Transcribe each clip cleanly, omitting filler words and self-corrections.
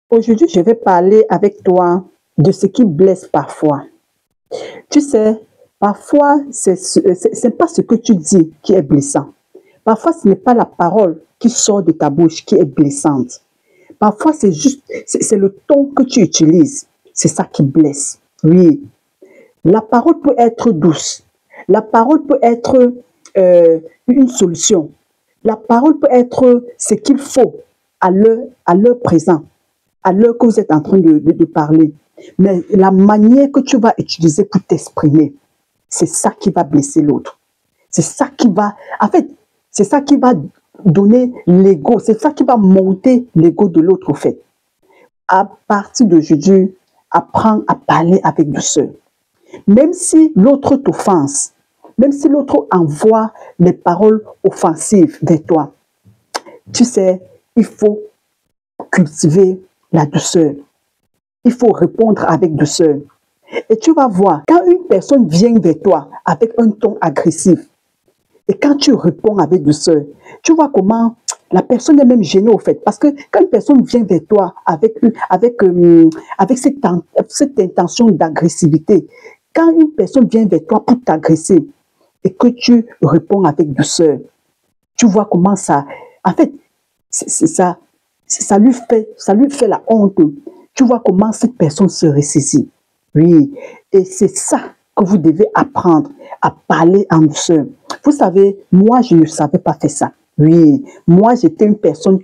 Aujourd'hui, je vais parler avec toi de ce qui blesse parfois. Tu sais, parfois, c'est pas ce que tu dis qui est blessant. Parfois, ce n'est pas la parole qui sort de ta bouche qui est blessante. Parfois, c'est juste, c'est le ton que tu utilises. C'est ça qui blesse. Oui, la parole peut être douce. La parole peut être une solution. La parole peut être ce qu'il faut à l'heure présente, à l'heure que vous êtes en train de parler. Mais la manière que tu vas utiliser pour t'exprimer, c'est ça qui va blesser l'autre. C'est ça qui va, en fait, c'est ça qui va donner l'ego, c'est ça qui va monter l'ego de l'autre, au fait. À partir d'aujourd'hui, apprends à parler avec douceur. Même si l'autre t'offense, même si l'autre envoie des paroles offensives vers toi, tu sais, il faut cultiver la douceur. Il faut répondre avec douceur. Et tu vas voir, quand une personne vient vers toi avec un ton agressif, et quand tu réponds avec douceur, tu vois comment la personne est même gênée au fait. Parce que quand une personne vient vers toi avec cette intention d'agressivité, quand une personne vient vers toi pour t'agresser et que tu réponds avec douceur, tu vois comment ça, en fait, ça lui fait la honte. Tu vois comment cette personne se ressaisit. Oui, et c'est ça que vous devez apprendre à parler en douceur. Vous savez, moi, je ne savais pas faire ça. Oui, moi, j'étais une personne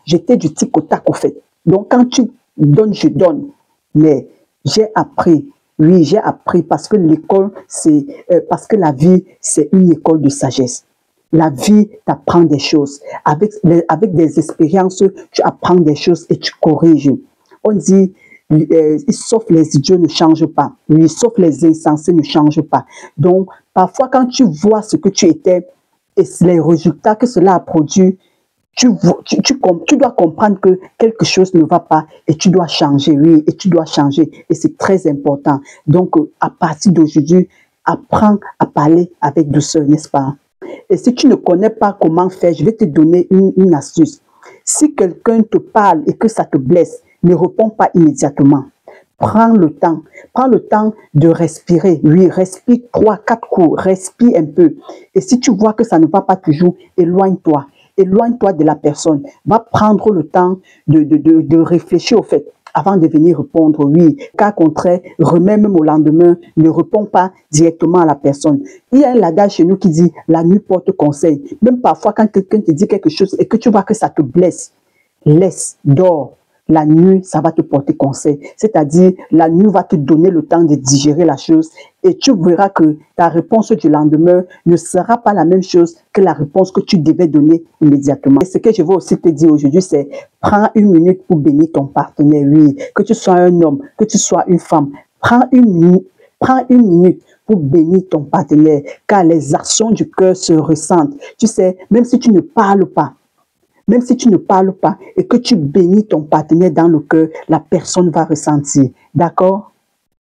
j'étais du tic au tac, au fait. Donc, quand tu donnes, je donne. Mais j'ai appris. Oui, j'ai appris parce que parce que la vie, c'est une école de sagesse. La vie t'apprend des choses. Avec des expériences, tu apprends des choses et tu corriges. On dit, sauf les idiots ne changent pas. Oui, sauf les insensés ne changent pas. Donc, parfois, quand tu vois ce que tu étais et les résultats que cela a produit, tu dois comprendre que quelque chose ne va pas et tu dois changer, oui, et tu dois changer. Et c'est très important. Donc, à partir d'aujourd'hui, apprends à parler avec douceur, n'est-ce pas? Et si tu ne connais pas comment faire, je vais te donner une astuce. Si quelqu'un te parle et que ça te blesse, ne réponds pas immédiatement. Prends le temps de respirer. Oui, respire 3-4 coups, respire un peu. Et si tu vois que ça ne va pas toujours, éloigne-toi. Éloigne-toi de la personne. Va prendre le temps de réfléchir au fait avant de venir répondre oui. Cas contraire, remets même au lendemain, ne réponds pas directement à la personne. Il y a un adage chez nous qui dit la nuit porte conseil. Même parfois, quand quelqu'un te dit quelque chose et que tu vois que ça te blesse, laisse, dors. La nuit, ça va te porter conseil. C'est-à-dire, la nuit va te donner le temps de digérer la chose et tu verras que ta réponse du lendemain ne sera pas la même chose que la réponse que tu devais donner immédiatement. Et ce que je veux aussi te dire aujourd'hui, c'est prends une minute pour bénir ton partenaire. Oui, que tu sois un homme, que tu sois une femme. Prends une minute pour bénir ton partenaire, car les actions du cœur se ressentent. Tu sais, même si tu ne parles pas, et que tu bénis ton partenaire dans le cœur, la personne va ressentir. D'accord?